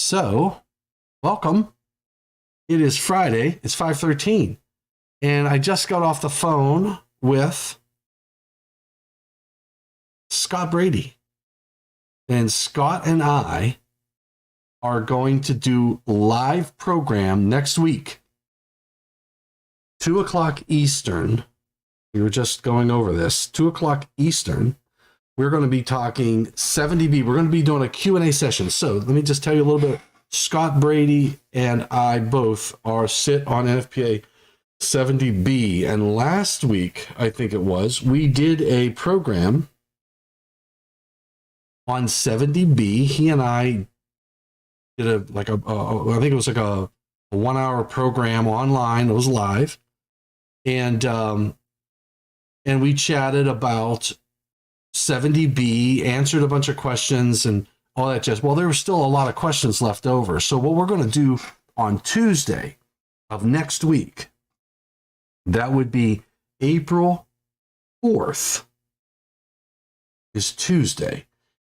So, welcome. It is Friday. It's 5:13. And I just got off the phone with Scott Brady. And Scott and I are going to do live program next week, 2 o'clock Eastern. We were just going over this. 2 o'clock Eastern. We're going to be talking 70B. We're going to be doing a Q&A session. So let me just tell you a little bit. Scott Brady and I both sit on NFPA 70B. And last week, I think it was, we did a program on 70B. He and I did I think it was like a 1 hour program online. It was live. And we chatted about 70B, answered a bunch of questions and all that jazz. Well, there were still a lot of questions left over. So what we're going to do on Tuesday of next week, that would be April 4th, is Tuesday.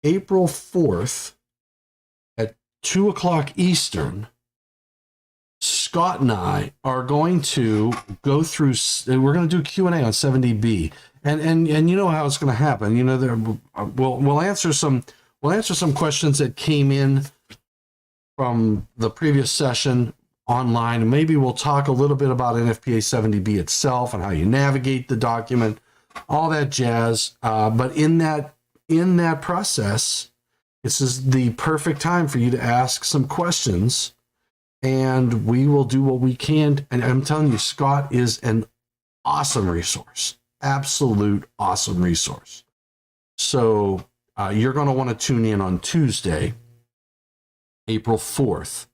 April 4th at 2 o'clock Eastern, Scott and I are going to go through, we're going to do Q&A on 70B. And you know how it's going to happen. You know, we'll answer some questions that came in from the previous session online, and maybe we'll talk a little bit about NFPA 70B itself and how you navigate the document, all that jazz. But in that process, this is the perfect time for you to ask some questions, and we will do what we can. And I'm telling you, Scott is an awesome resource. Absolute awesome resource. So you're going to want to tune in on Tuesday, April 4th,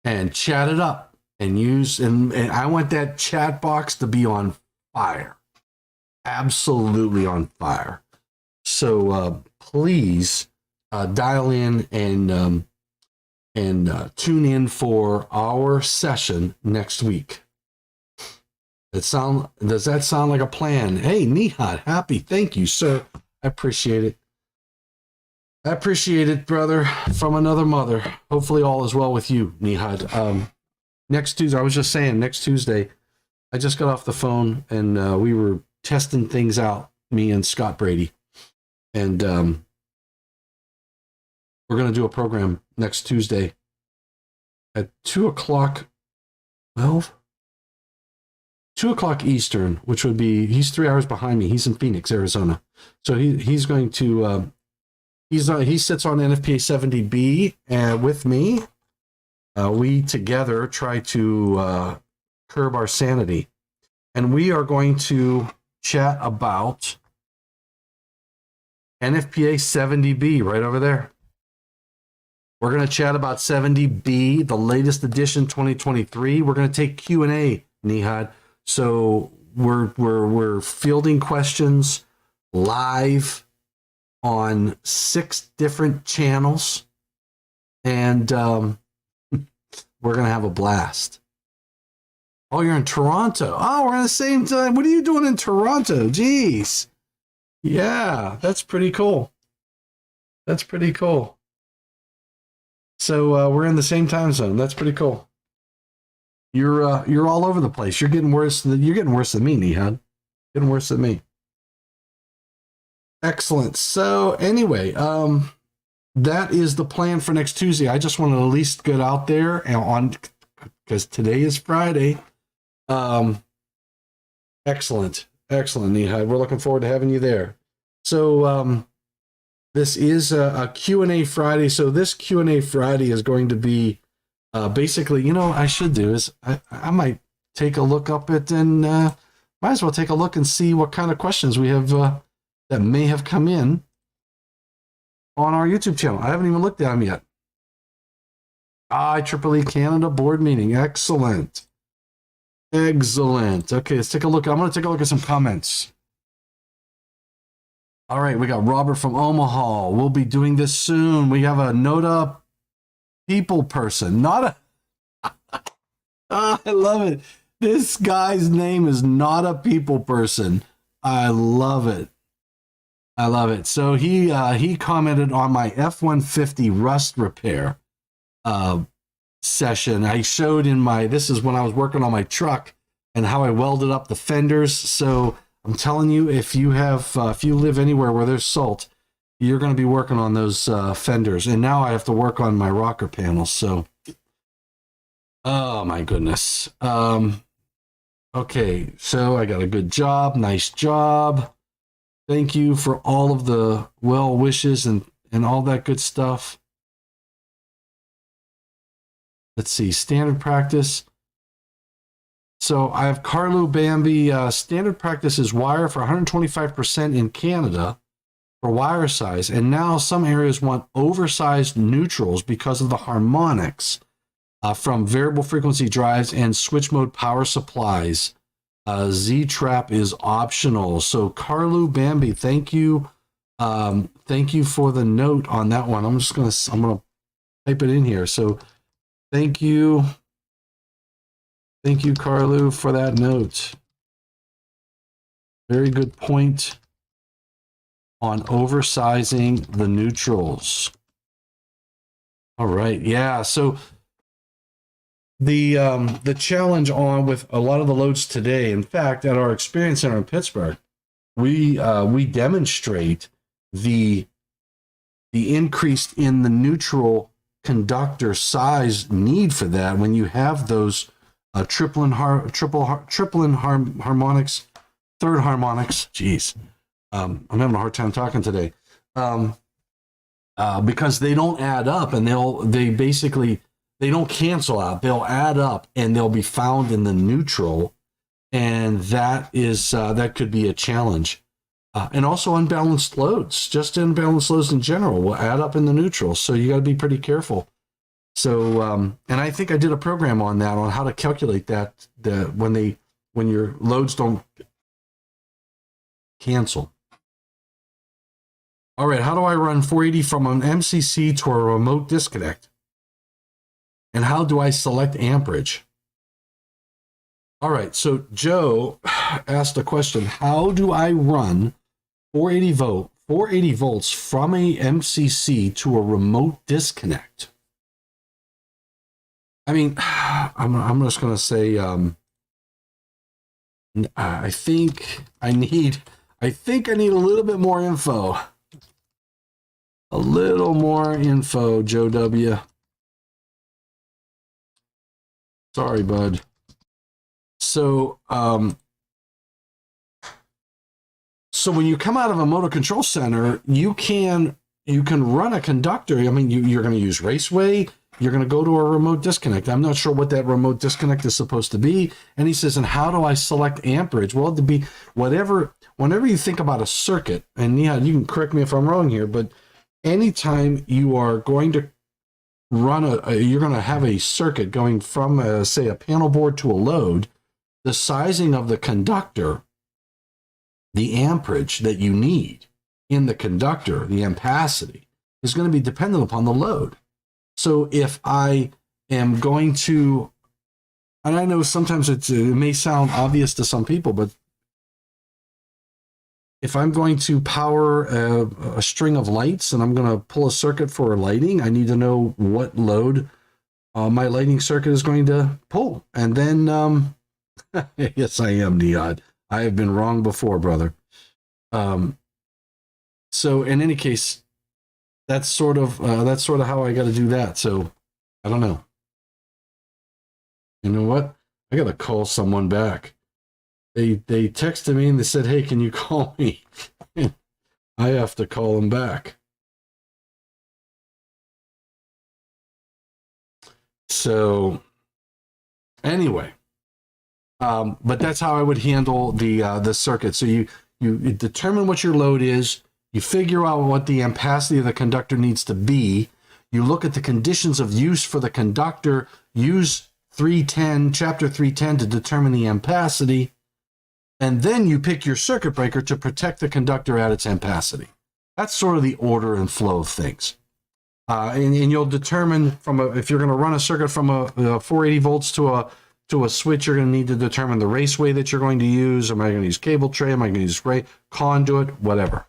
and chat it up and and I want that chat box to be on fire. Absolutely on fire. So please dial in and tune in for our session next week. Does that sound like a plan? Hey, Nihad, happy. Thank you, sir. I appreciate it. I appreciate it, brother, from another mother. Hopefully all is well with you, Nihad. Next Tuesday, I was just saying, next Tuesday, I just got off the phone and we were testing things out, me and Scott Brady. And we're going to do a program next Tuesday at 2 o'clock, 2 o'clock Eastern, which would be, he's 3 hours behind me. He's in Phoenix, Arizona. So he's going to, he sits on NFPA 70B with me. We together try to curb our sanity. And we are going to chat about NFPA 70B right over there. We're going to chat about 70B, the latest edition 2023. We're going to take Q&A, Nihad. So we're fielding questions live on 6 different channels, and we're gonna have a blast. Oh, you're in Toronto. Oh, we're at the same time. What are you doing in Toronto? Jeez. Yeah, that's pretty cool. That's pretty cool. So we're in the same time zone. That's pretty cool. You're all over the place. You're getting worse than me, Nihad. Getting worse than me. Excellent. So anyway, that is the plan for next Tuesday. I just want to at least get out there and because today is Friday. Excellent, Nihad. We're looking forward to having you there. So this is a Q&A Friday. So this Q&A Friday is going to be basically, you know, I should do is I might take a look up at and might as well take a look and see what kind of questions we have that may have come in on our YouTube channel. I haven't even looked at them yet. IEEE Canada board meeting. Excellent. Excellent. Okay, let's take a look. I'm going to take a look at some comments. All right, we got Robert from Omaha. We'll be doing this soon. We have a NOTA people person, not a I love it. This guy's name is not a people person. I love it. I love it. So he commented on my F-150 rust repair uh, session. I showed in my, this is when I was working on my truck and how I welded up the fenders. So I'm telling you, if you live anywhere where there's salt, you're going to be working on those fenders. And now I have to work on my rocker panels. So, oh my goodness. Okay, so I got a good job. Nice job. Thank you for all of the well wishes and all that good stuff. Let's see, standard practice. So I have Carlo Bambi. Standard practice is wire for 125% in Canada for wire size. And now some areas want oversized neutrals because of the harmonics from variable frequency drives and switch mode power supplies. Z-trap is optional. So Carlo Bambi, thank you. Thank you for the note on that one. I'm gonna type it in here. So thank you. Thank you, Carlo, for that note. Very good point on oversizing the neutrals. All right, yeah. So the challenge on with a lot of the loads today, in fact, at our experience center in Pittsburgh, we demonstrate the increase in the neutral conductor size need for that when you have those tripling harmonics, third harmonics. Jeez, I'm having a hard time talking today, because they don't add up, and they don't cancel out. They'll add up, and they'll be found in the neutral, and that could be a challenge. And also unbalanced loads, just unbalanced loads in general, will add up in the neutral. So you got to be pretty careful. So, and I think I did a program on that, on how to calculate that, when your loads don't cancel. All right, how do I run 480 from an MCC to a remote disconnect? And how do I select amperage? All right, so Joe asked a question. How do I run 480 volts from a MCC to a remote disconnect? I mean, I'm just going to say, I think I need a little bit more info. A little more info, Joe W. Sorry, bud. So, so when you come out of a motor control center, you can run a conductor. I mean, you're going to use Raceway. You're going to go to a remote disconnect. I'm not sure what that remote disconnect is supposed to be. And he says, and how do I select amperage? Well, to be whenever you think about a circuit, and yeah, you can correct me if I'm wrong here, but anytime you are going to run you're going to have a circuit going from, say, a panel board to a load, the sizing of the conductor, the amperage that you need in the conductor, the ampacity, is going to be dependent upon the load. So if I am going to, and I know sometimes it may sound obvious to some people, but if I'm going to power a string of lights and I'm going to pull a circuit for lighting, I need to know what load my lighting circuit is going to pull. And then, yes, I am, Neod. I have been wrong before, brother. So in any case, that's sort of how I got to do that. So I don't know. You know what? I got to call someone back. They texted me and they said, "Hey, can you call me?" I have to call them back. So anyway, but that's how I would handle the circuit. So you determine what your load is. You figure out what the ampacity of the conductor needs to be. You look at the conditions of use for the conductor. Use chapter 310 to determine the ampacity. And then you pick your circuit breaker to protect the conductor at its ampacity. That's sort of the order and flow of things. And you'll determine if you're going to run a circuit from a 480 volts to a switch, you're going to need to determine the raceway that you're going to use. Am I going to use cable tray? Am I going to use conduit? Whatever.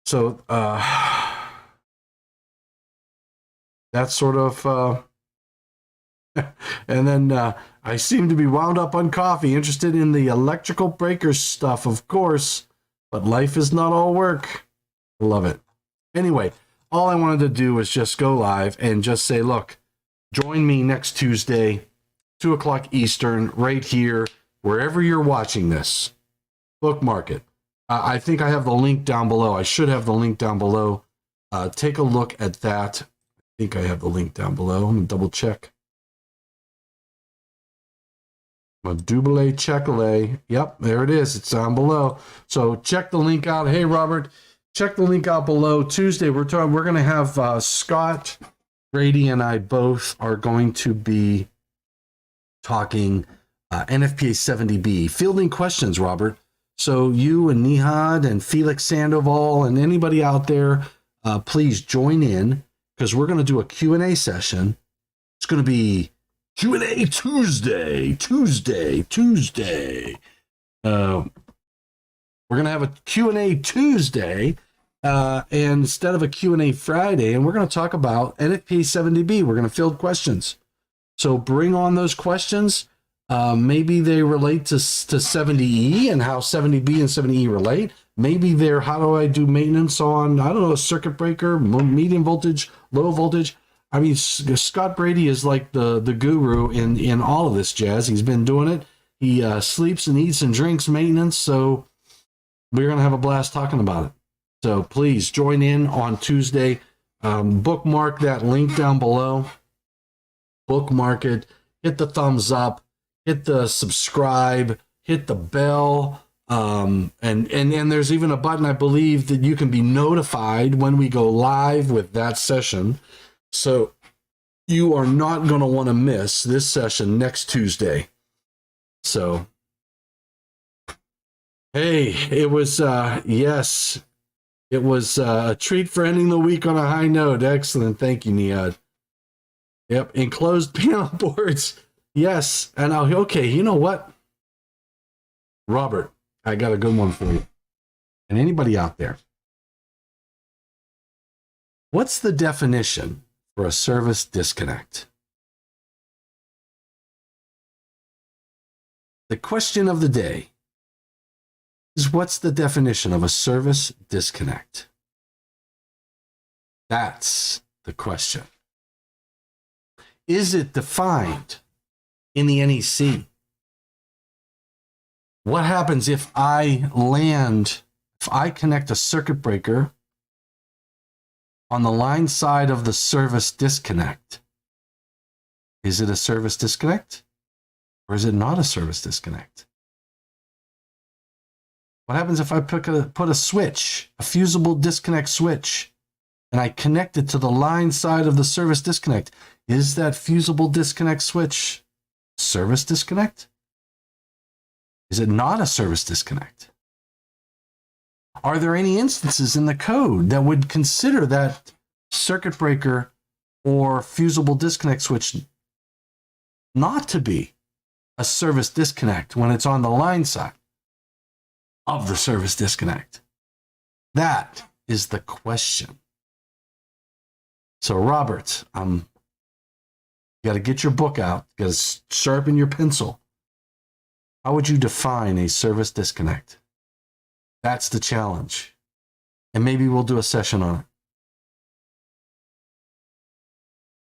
So that's sort of, and then I seem to be wound up on coffee, interested in the electrical breakers stuff, of course, but life is not all work. Love it. Anyway, all I wanted to do was just go live and just say, look, join me next Tuesday, 2 o'clock Eastern, right here, wherever you're watching this. Bookmark it. I think I have the link down below. I should have the link down below. Take a look at that. I think I have the link down below. I'm going to double check. Double check. Yep, there it is. It's down below. So check the link out. Hey, Robert, check the link out below. Tuesday, we're going to have Scott, Brady, and I both are going to be talking NFPA 70B, fielding questions, Robert. So you and Nihad and Felix Sandoval and anybody out there, please join in because we're going to do a Q&A session. It's going to be Q&A Tuesday. We're going to have a Q&A Tuesday and instead of a Q&A Friday, and we're going to talk about NFPA 70B. We're going to field questions. So bring on those questions. Maybe they relate to 70E and how 70B and 70E relate. Maybe they're how do I do maintenance on, I don't know, a circuit breaker, medium voltage, low voltage. I mean, Scott Brady is like the guru in all of this jazz. He's been doing it. He sleeps and eats and drinks maintenance. So we're going to have a blast talking about it. So please join in on Tuesday. Bookmark that link down below. Bookmark it. Hit the thumbs up. Hit the subscribe. Hit the bell. And there's even a button, I believe, that you can be notified when we go live with that session. So you are not going to want to miss this session next Tuesday. So, hey, it was, yes, it was a treat for ending the week on a high note. Excellent. Thank you, Niad. Yep. Enclosed panel boards. Yes. And okay, you know what? Robert, I got a good one for you. And anybody out there. What's the definition for a service disconnect? The question of the day is, what's the definition of a service disconnect? That's the question. Is it defined in the NEC? What happens if I connect a circuit breaker on the line side of the service disconnect? Is it a service disconnect or is it not a service disconnect? What happens if I put a switch, a fusible disconnect switch, and I connect it to the line side of the service disconnect? Is that fusible disconnect switch service disconnect? Is it not a service disconnect? Are there any instances in the code that would consider that circuit breaker or fusible disconnect switch not to be a service disconnect when it's on the line side of the service disconnect? That is the question. So, Robert, you got to get your book out. You got to sharpen your pencil. How would you define a service disconnect? That's the challenge. And maybe we'll do a session on it.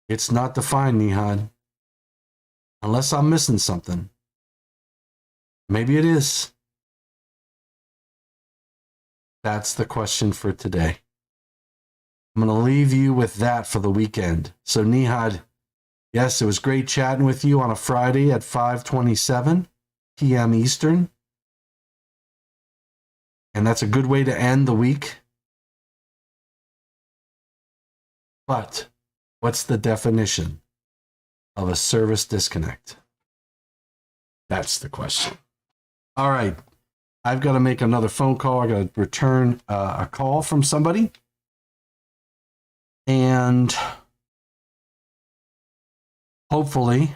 It's not defined, Nihad. Unless I'm missing something. Maybe it is. That's the question for today. I'm going to leave you with that for the weekend. So, Nihad, yes, it was great chatting with you on a Friday at 5:27 p.m. Eastern. And that's a good way to end the week. But what's the definition of a service disconnect? That's the question. All right. I've got to make another phone call. I got to return a call from somebody. And hopefully,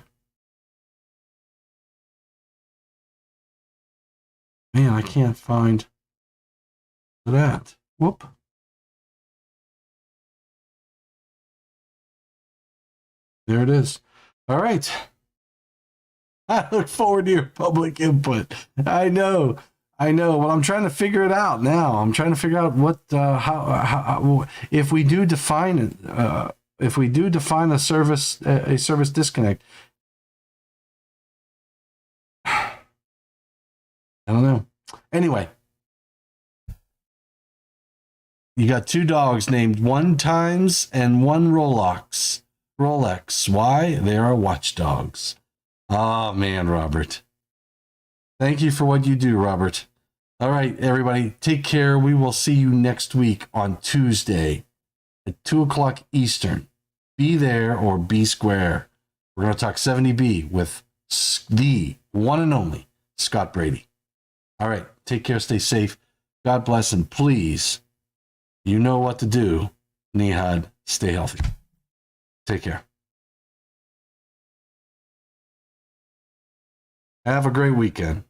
man, I can't find that. Whoop. There it is. All right. I look forward to your public input. I know. Well, I'm trying to figure it out now. I'm trying to figure out what, how if we do define it, if we do define a service disconnect. I don't know. Anyway, you got two dogs named One Times and One Rolex. Why? They are watchdogs. Oh, man, Robert. Thank you for what you do, Robert. All right, everybody, take care. We will see you next week on Tuesday at 2 o'clock Eastern. Be there or be square. We're going to talk 70B with the one and only Scott Brady. All right, take care, stay safe. God bless, and please, you know what to do. Nihad, stay healthy. Take care. Have a great weekend.